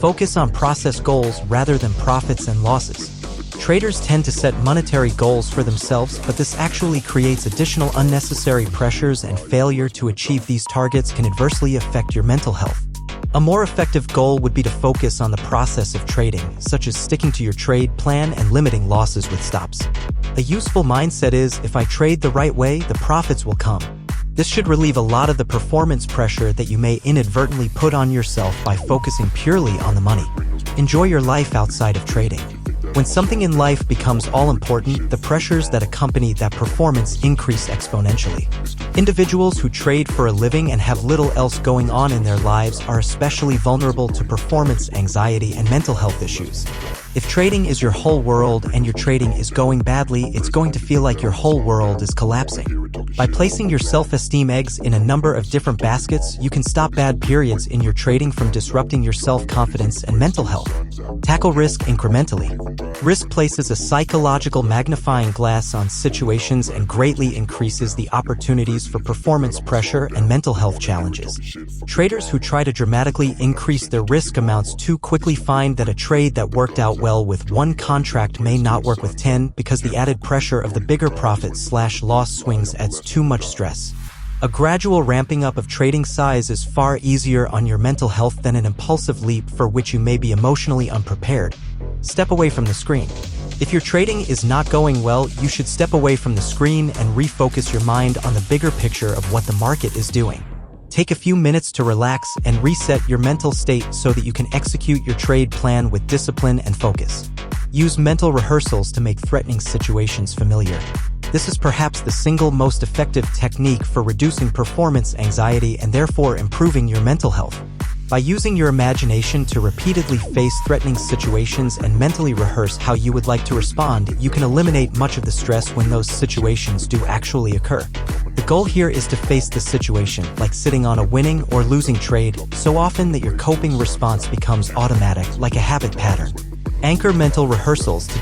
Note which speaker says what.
Speaker 1: Focus on process goals rather than profits and losses. Traders tend to set monetary goals for themselves, but this actually creates additional unnecessary pressures, and failure to achieve these targets can adversely affect your mental health. A more effective goal would be to focus on the process of trading, such as sticking to your trade plan and limiting losses with stops. A useful mindset is, if I trade the right way, the profits will come. This should relieve a lot of the performance pressure that you may inadvertently put on yourself by focusing purely on the money. Enjoy your life outside of trading. When something in life becomes all-important, the pressures that accompany that performance increase exponentially. Individuals who trade for a living and have little else going on in their lives are especially vulnerable to performance anxiety and mental health issues. If trading is your whole world and your trading is going badly, it's going to feel like your whole world is collapsing. By placing your self-esteem eggs in a number of different baskets, you can stop bad periods in your trading from disrupting your self-confidence and mental health. Tackle risk incrementally. Risk places a psychological magnifying glass on situations and greatly increases the opportunities for performance pressure and mental health challenges. Traders who try to dramatically increase their risk amounts too quickly find that a trade that worked out well with one contract may not work with 10 because the added pressure of the bigger profit/loss swings adds too much stress. A gradual ramping up of trading size is far easier on your mental health than an impulsive leap for which you may be emotionally unprepared. Step away from the screen. If your trading is not going well, you should step away from the screen and refocus your mind on the bigger picture of what the market is doing. Take a few minutes to relax and reset your mental state so that you can execute your trade plan with discipline and focus. Use mental rehearsals to make threatening situations familiar. This is perhaps the single most effective technique for reducing performance anxiety and therefore improving your mental health. By using your imagination to repeatedly face threatening situations and mentally rehearse how you would like to respond, you can eliminate much of the stress when those situations do actually occur. The goal here is to face the situation, like sitting on a winning or losing trade, so often that your coping response becomes automatic, like a habit pattern. Anchor mental rehearsals to